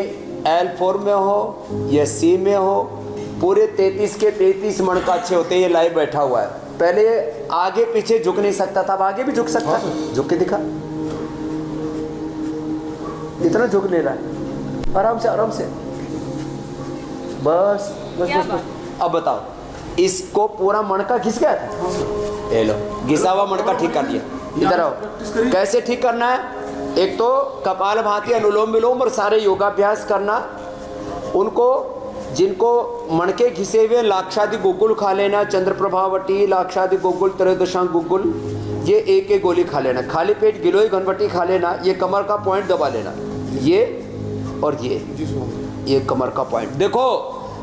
L4 में हो या C में हो, पूरे 33 के 33 मणका अच्छे होते हैं। ये लाइव बैठा हुआ है। पहले आगे पीछे झुक नहीं सकता था, अब आगे भी झुक सकता है। झुक के दिखा, इतना झुक ले रहा है। आराम से आराम से, बस बस बस, बस। अब बताओ, इसको पूरा मणका घिस गया था। ले लो, घिसा हुआ मणका ठीक कर दिया। इधर आओ। कैसे ठीक करना है? एक तो कपालभाति, अनुलोम विलोम और सारे योगाभ्यास करना। उनको जिनको मणके घिसे हुए लाक्षादि गुग्गुल खा लेना, चंद्रप्रभावटी, लाक्षादि गुग्गुल, त्रयोदशांग गुग्गुल, ये एक गोली खा लेना। खाली पेट गिलोय घनवटी खा लेना। ये कमर का पॉइंट दबा लेना, ये और ये कमर का पॉइंट। देखो,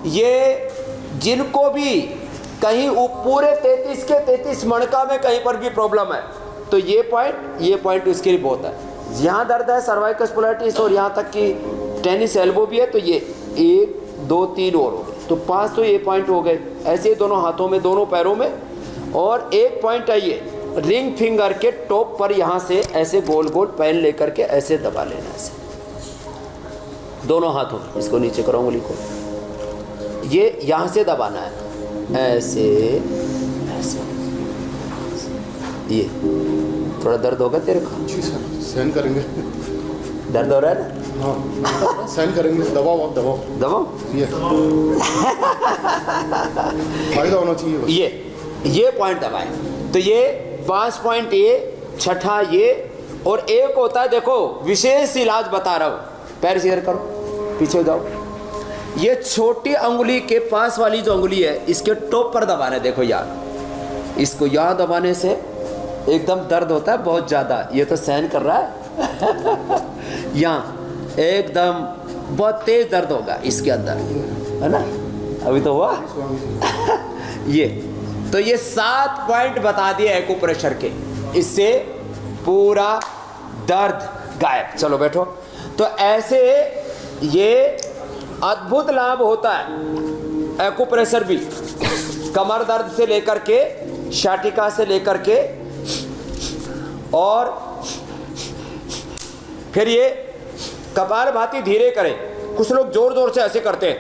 ये जिनको भी कहीं पूरे 33 के 33 मणका में कहीं पर भी प्रॉब्लम है, तो ये पॉइंट उसके लिए बहुत है। यहाँ दर्द है, सर्वाइकल स्पॉन्डिलाइटिस, और यहाँ तक कि टेनिस एल्बो भी है, तो ये 1 2 3 और हो गए, तो 5 तो ये पॉइंट हो गए। ऐसे दोनों हाथों में, दोनों पैरों में। और एक पॉइंट है ये रिंग फिंगर के टॉप पर, यहाँ से ऐसे गोल गोल पेन लेकर के ऐसे दबा लेना, ऐसे दोनों हाथों। इसको नीचे करो, उंगली को, ये यहाँ से दबाना है, ऐसे ऐसे। ये थोड़ा दर्द होगा तेरे को? जी सर, सहन करेंगे। दर्द हो रहा है ना? हाँ, सहन करेंगे। दबाओ आप, दबाओ दबाओ। ये फायदा होना चाहिए बस। ये पॉइंट दबाए, तो ये 5 पॉइंट, ये छठा ये, और एक होता है, देखो विशेष इलाज बता रहा हूँ। पैर सीधे करो, पीछे हो जाओ। ये छोटी अंगुली के पास वाली जो अंगुली है, इसके टॉप पर दबाना है। देखो यार, इसको यहाँ दबाने से एकदम दर्द होता है बहुत ज़्यादा। ये तो सहन कर रहा है। यहाँ एकदम बहुत तेज दर्द होगा इसके अंदर, है ना? अभी तो हुआ ये तो ये 7 पॉइंट बता दिए एक्यूप्रेशर के, इससे पूरा दर्द गायब। चलो बैठो। तो ऐसे ये अद्भुत लाभ होता है एक्यूप्रेशर भी, कमर दर्द से लेकर के, शाटिका से लेकर के, और फिर ये कपालभाति धीरे करें। कुछ लोग जोर जोर से ऐसे करते हैं।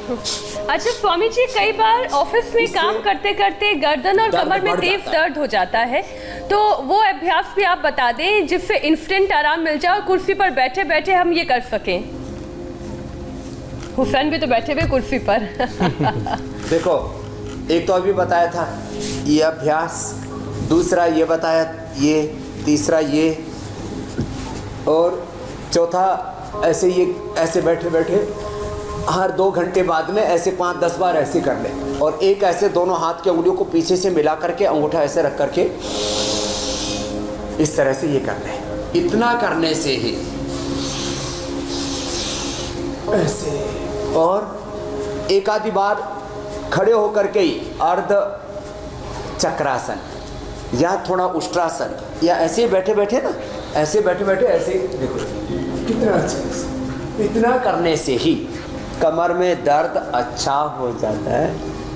अच्छा स्वामी जी, कई बार ऑफिस में काम करते करते गर्दन और कमर में तेज दर्द हो जाता है, तो वो अभ्यास भी आप बता दें जिससे इंस्टेंट आराम मिल जाए और कुर्सी पर बैठे बैठे हम ये कर सकें। हुसैन भी तो बैठे हुए कुर्सी पर। देखो, एक तो अभी बताया था ये अभ्यास, दूसरा ये बताया ये, तीसरा ये, और चौथा ऐसे ये ऐसे बैठे बैठे हर 2 घंटे बाद में ऐसे 5-10 बार ऐसे कर ले, और एक ऐसे दोनों हाथ की उंगलियों को पीछे से मिला करके अंगूठा ऐसे रख करके इस तरह से ये कर ले। इतना करने से ही ऐसे, और एक आधी बार खड़े होकर के ही अर्ध चक्रासन या थोड़ा उष्ट्रासन, या ऐसे बैठे बैठे ना, ऐसे बैठे बैठे ऐसे, देखो कितना अच्छा। इतना करने से ही कमर में दर्द अच्छा हो जाता है।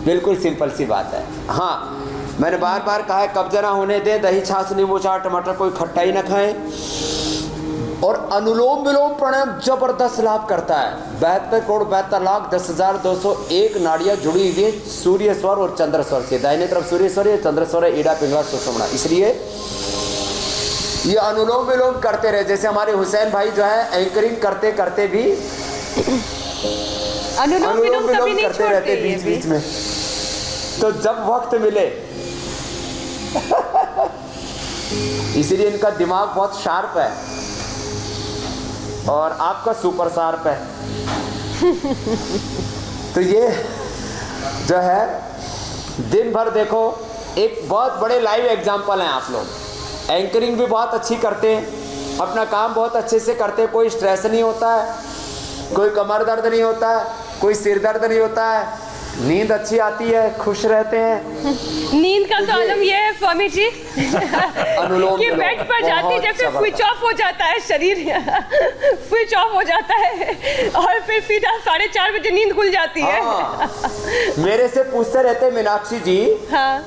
बिल्कुल सिंपल सी बात है। हाँ, मैंने बार बार कहा है कब्जा ना होने दें, दही छाछ नींबू चाट टमाटर कोई खट्टा ही ना खाएं। और अनुलोम विलोम प्राणायाम जबरदस्त लाभ करता है। 72,72,10,201 नाड़ियाँ जुड़ी हुई है सूर्य स्वर और चंद्र स्वर से। दाहिने तरफ सूर्य स्वर है, चंद्र स्वर है, ईड़ा पिंगला सुषुम्ना। इसलिए ये अनुलोम विलोम करते रहे। जैसे हमारे हुसैन भाई जो है एंकरिंग करते करते भी अनुलोम विलोम करते रहते बीच बीच में। तो जब वक्त मिले इसलिए इनका दिमाग बहुत शार्प है और आपका सुपर शार्प है। तो ये जो है दिन भर देखो, एक बहुत बड़े लाइव एग्जाम्पल हैं आप लोग। एंकरिंग भी बहुत अच्छी करते हैं, अपना काम बहुत अच्छे से करते हैं, कोई स्ट्रेस नहीं होता है, कोई कमर दर्द नहीं होता है, कोई सिर दर्द नहीं होता है, नींद अच्छी आती है, खुश रहते हैं। नींद का तो आलम ये है स्वामी जी कि बेड पर जाते जैसे स्विच ऑफ हो जाता है शरीर, स्विच ऑफ हो जाता है और फिर सीधा 4:30 बजे नींद खुल जाती है। हाँ। मेरे से पूछते रहते मीनाक्षी जी, हाँ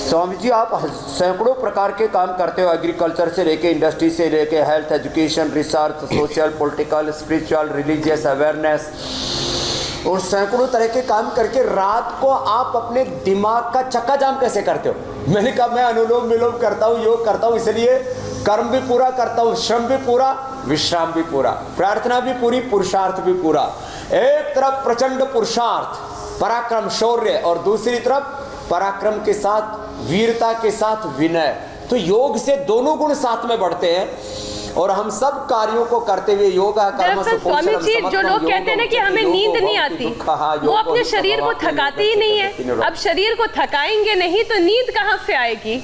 स्वामी जी आप सैकड़ों प्रकार के काम करते हो, एग्रीकल्चर से लेके इंडस्ट्री से लेके health, education, research, social, political, spiritual, religious awareness, और सैकड़ों तरह के काम करके रात को आप अपने दिमाग का चक्का जाम कैसे करते हो? मैंने कहा मैं अनुलोम विलोम करता हूँ, योग करता हूँ, इसलिए कर्म भी पूरा करता हूँ, श्रम भी पूरा, विश्राम भी पूरा, प्रार्थना भी पूरी, पुरुषार्थ भी पूरा। एक तरफ प्रचंड पुरुषार्थ, पराक्रम, शौर्य, और दूसरी तरफ पराक्रम के साथ, वीरता के साथ विनय। तो योग से दोनों गुण साथ में बढ़ते हैं और हम सब कार्यों को करते हुए योगा कर्म से स्वामी जी जो लोग कहते हैं ना कि हमें नींद नहीं आती, वो अपने शरीर को थकाते ही नहीं है। अब शरीर को थकाएंगे नहीं तो नींद कहाँ से आएगी?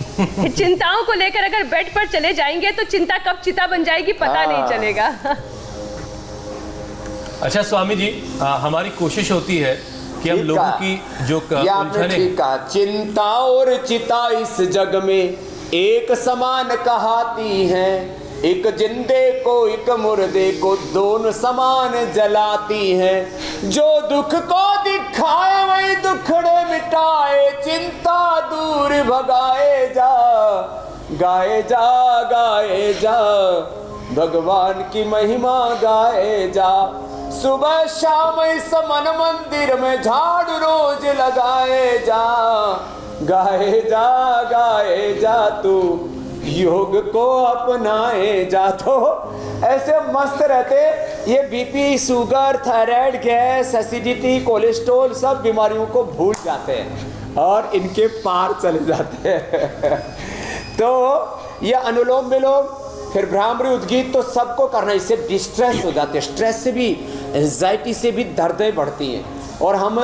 चिंताओं को लेकर अगर बेड पर चले जाएंगे तो चिंता कब चिता बन जाएगी पता नहीं चलेगा। अच्छा स्वामी जी, हमारी कोशिश होती है कि हम लोगों की जो उलझनें, चिंता और चिता इस जग में एक समान कहाती हैं, एक जिंदे को एक मुर्दे को दोनों समान जलाती हैं। जो दुख को दिखाए वही दुखड़े मिटाए, चिंता दूर भगाए जा, गाए जा गाए जा, भगवान की महिमा गाए जा। सुबह शाम इस मन मंदिर में झाड़ू रोज लगाए जा, गाए जा तू योग को अपनाए जा। तो ऐसे मस्त रहते, ये BP, sugar, thyroid, gas, acidity, cholesterol सब बीमारियों को भूल जाते हैं और इनके पार चले जाते हैं। तो ये अनुलोम विलोम, फिर भ्रामरी, उद्गीत तो सबको करना, इससे डिस्ट्रेस हो जाते हैं। स्ट्रेस से भी, एंजाइटी से भी दर्दें बढ़ती हैं। और हम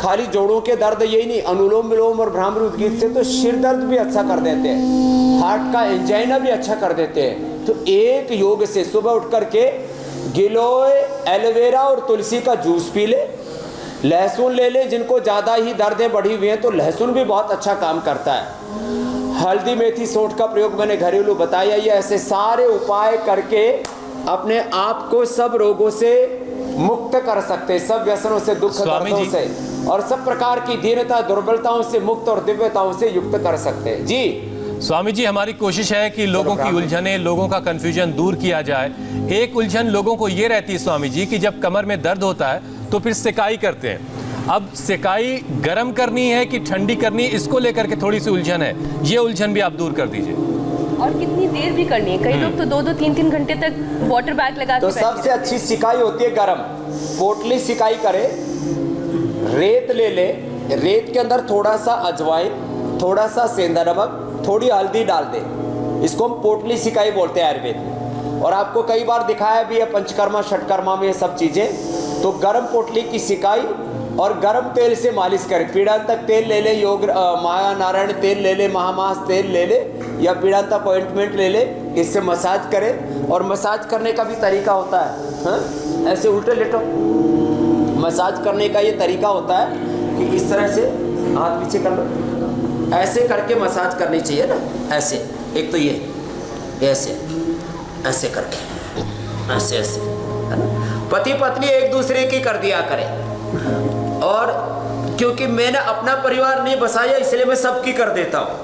खाली जोड़ों के दर्द यही नहीं, अनुलोम विलोम और भ्रामरी उद्गीत से तो सिर दर्द भी अच्छा कर देते हैं, हार्ट का एंजाइना भी अच्छा कर देते हैं। तो एक योग से सुबह उठ करके गिलोय, एलोवेरा और तुलसी का जूस पी ले। लहसुन ले ले, जिनको ज़्यादा ही दर्दें बढ़ी हुई हैं तो लहसुन भी बहुत अच्छा काम करता है। हल्दी, मेथी, सौंठ का प्रयोग मैंने घरेलू बताया। ये ऐसे सारे उपाय करके अपने आप को सब रोगों से मुक्त कर सकते, सब व्यसनों से, दुख दर्दों से और सब प्रकार की दीनता, दुर्बलताओं से मुक्त और दिव्यताओं से युक्त कर सकते हैं। जी स्वामी जी, हमारी कोशिश है कि लोगों की उलझने, लोगों का कंफ्यूजन दूर किया जाए। एक उलझन लोगों को ये रहती है स्वामी जी कि जब कमर में दर्द होता है तो फिर सिकाई करते हैं। अब सिकाई गर्म करनी है कि ठंडी करनी है, इसको लेकर के थोड़ी सी उलझन है। ये उलझन भी आप दूर कर दीजिए। और कितनी देर भी करनी है? कई लोग तो 2-2, 3-3 घंटे तक वाटर बैग लगा के तो सबसे अच्छी सिकाई होती है गरम। पोटली सिकाई करे, रेत ले ले, रेत के अंदर थोड़ा सा अजवाइन, थोड़ा सा सेंधा नमक, थोड़ी हल्दी डाल दे। इसको हम पोटली सिकाई बोलते हैं आयुर्वेद में, और आपको कई बार दिखाया भी है पंचकर्मा षटकर्मा में ये सब चीज़ें। तो गरम पोटली की सिकाई और गरम तेल से मालिश करें। पीड़ांतक तेल ले ले, योग महानारायण तेल ले ले, महामास तेल ले ले, या पीड़ांतक ऑइंटमेंट ले ले, इससे मसाज करें। और मसाज करने का भी तरीका होता है, हाँ? ऐसे उल्टे लेटो, मसाज करने का ये तरीका होता है कि इस तरह से हाथ पीछे कर लो, ऐसे करके मसाज करनी चाहिए ना, ऐसे। एक तो ये ऐसे ऐसे करके, ऐसे ऐसे, है ना? पति पत्नी एक दूसरे की कर दिया करें। और क्योंकि मैंने अपना परिवार नहीं बसाया इसलिए मैं सबकी कर देता हूँ,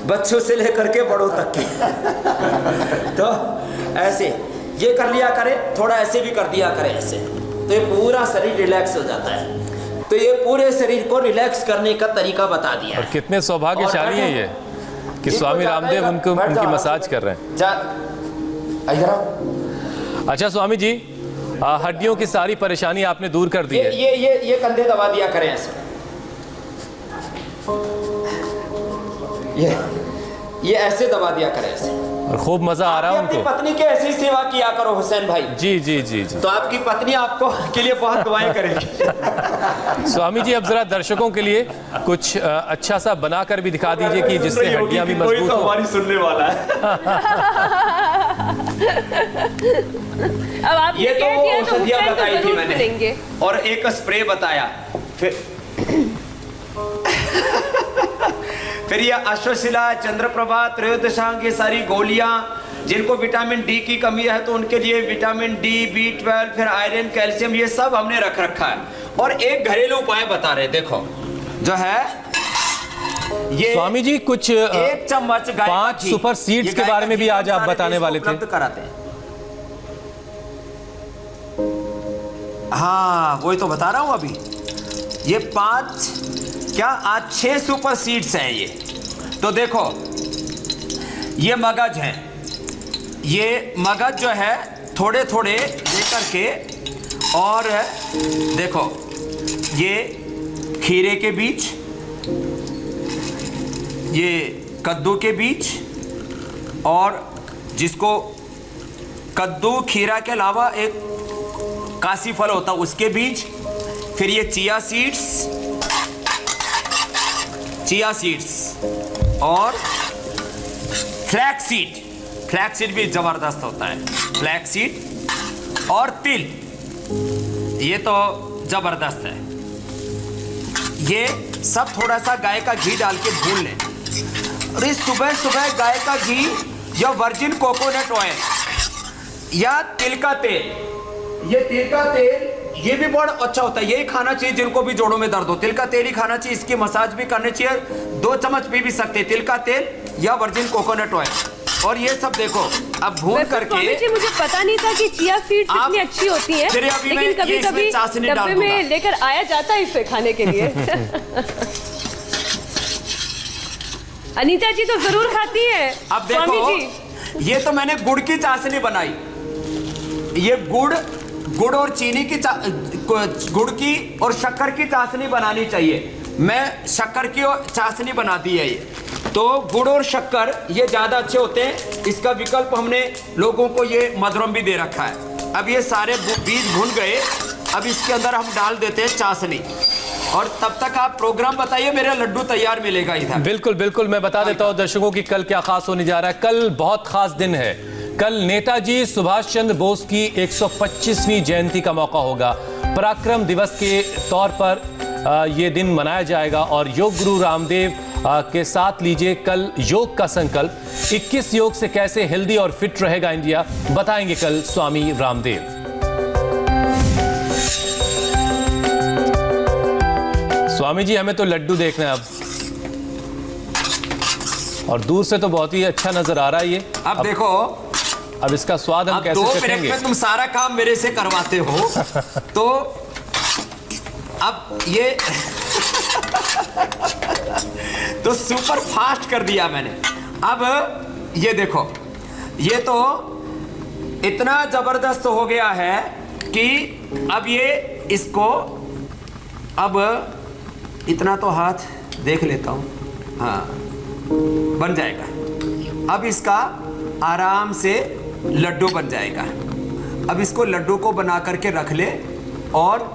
बच्चों से लेकर के बड़ों तक की। तो ऐसे ये कर लिया करें, थोड़ा ऐसे भी कर दिया करें, ऐसे, तो ये पूरा शरीर रिलैक्स हो जाता है। तो ये पूरे शरीर को रिलैक्स करने का तरीका बता दिया। और कितने सौभाग्यशाली हैं ये कि स्वामी रामदेव उनकी मसाज कर रहे हैं। अच्छा स्वामी जी, हड्डियों की सारी परेशानी आपने दूर कर दी है। ये कंधे दबा दिया करें ऐसे, ये ऐसे दबा दिया करें ऐसे। और खूब मजा आ रहा है अपनी उनको। पत्नी के ऐसी सेवा किया करो हुसैन भाई। जी जी जी जी। तो आपकी पत्नी आपको के लिए बहुत दुआएं करेगी। स्वामी जी, अब जरा दर्शकों के लिए कुछ अच्छा सा बनाकर भी दिखा दीजिए कि जिससे हड्डियां भी मजबूत हो। हमारी सुनने वाला है। अब आप ये तो औषधियां हुसैन बताई थी जरूर मैंने, सुनेंगे। और एक स्प्रे बताया, फिर ये अश्वशिला, चंद्रप्रभा, त्रयोदशांग, ये सारी गोलियां, जिनको विटामिन डी की कमी है तो उनके लिए विटामिन डी, B12, फिर आयरन, कैल्शियम, ये सब हमने रख रखा है। और एक घरेलू उपाय बता रहे, देखो जो है ये स्वामी जी, कुछ 1 चम्मच गाय 5 सुपर सीड्स के बारे में भी आज आप बताने वाले थे। कराते हैं। हाँ, वही तो बता रहा हूं अभी। ये 5 क्या आज 6 सुपर सीड्स हैं ये। तो देखो, ये मगज है, ये मगज जो है थोड़े थोड़े लेकर के, और देखो ये खीरे के बीज, ये कद्दू के बीज, और जिसको कद्दू खीरा के अलावा एक काशी फल होता है उसके बीज, फिर ये चिया सीड्स और फ्लैक्स सीड भी जबरदस्त होता है, फ्लैक्स सीड और तिल, ये तो जबरदस्त है। ये सब थोड़ा सा गाय का घी डाल के भून लें। और इस सुबह सुबह गाय का घी या वर्जिन कोकोनट ऑयल या तिल का तेल, ये तिल का तेल ये भी बहुत अच्छा होता है, यही खाना चाहिए जिनको भी जोड़ों में दर्द हो। तिल का तेल ही खाना चाहिए, इसकी मसाज भी करनी चाहिए। 2 चम्मच पी भी सकते हैं तिल का तेल या वर्जिन कोकोनट ऑयल। और ये सब देखो अब भून करके। जी, मुझे पता नहीं था कि चिया सीड्स इतनी अच्छी होती हैं, लेकिन कभी-कभी डब्बे में लेकर आया जाता है इसे खाने के लिए। अनीता जी तो जरूर खाती है। अब देखो, ये तो मैंने गुड़ की चाशनी बनाई। ये गुड़ और चीनी की गुड़ की और शक्कर की चाशनी बनानी चाहिए। मैं शक्कर की चाशनी बना दी है ये। तो गुड़ और शक्कर ये ज़्यादा अच्छे होते हैं। इसका विकल्प हमने लोगों को ये मधुरम भी दे रखा है। अब ये सारे बीज भून गए, अब इसके अंदर हम डाल देते हैं चाशनी। और तब तक आप प्रोग्राम बताइए, मेरा लड्डू तैयार मिलेगा इधर। बिल्कुल बिल्कुल, मैं बता देता हूँ दर्शकों की कल क्या खास होने जा रहा है। कल बहुत खास दिन है, कल नेताजी सुभाष चंद्र बोस की 125वीं जयंती का मौका होगा। पराक्रम दिवस के तौर पर ये दिन मनाया जाएगा और योग गुरु रामदेव के साथ लीजिए कल योग का संकल्प। 21 योग से कैसे हेल्दी और फिट रहेगा इंडिया, बताएंगे कल स्वामी रामदेव। स्वामी जी, हमें तो लड्डू देखना है अब, और दूर से तो बहुत ही अच्छा नजर आ रहा है ये। अब देखो, अब इसका स्वाद हम अब कैसे 2 मिनट चखेंगे? में तुम सारा काम मेरे से करवाते हो तो अब ये तो सुपर फास्ट कर दिया मैंने। अब ये देखो, ये तो इतना जबरदस्त हो गया है कि अब ये इसको, अब इतना तो हाथ देख लेता हूं, हाँ बन जाएगा। अब इसका आराम से लड्डू बन जाएगा। अब इसको लड्डू को बना करके रख ले और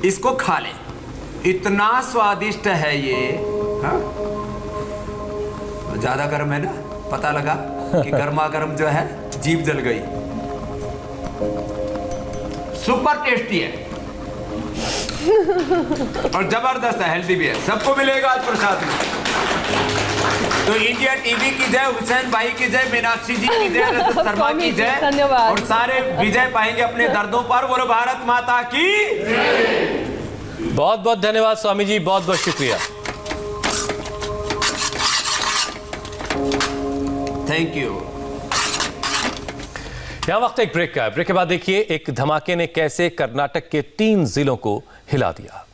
इसको खा ले। इतना स्वादिष्ट है ये, हाँ? ज्यादा गर्म है ना, पता लगा कि गर्मा गर्म जो है जीभ जल गई। सुपर टेस्टी है और जबरदस्त है, हेल्दी भी है। सबको मिलेगा आज प्रसाद में। तो इंडिया टीवी की जय, हुसैन भाई की जय, मीनाक्षी जी की जय, रजत शर्मा की जय, धन्यवाद। और सारे विजय पाएंगे अपने दर्दों पर। बोलो भारत माता की। बहुत बहुत धन्यवाद स्वामी जी, बहुत बहुत शुक्रिया। Thank you. यहां वक्त एक ब्रेक का है। ब्रेक के बाद देखिए एक धमाके ने कैसे कर्नाटक के 3 जिलों को हिला दिया।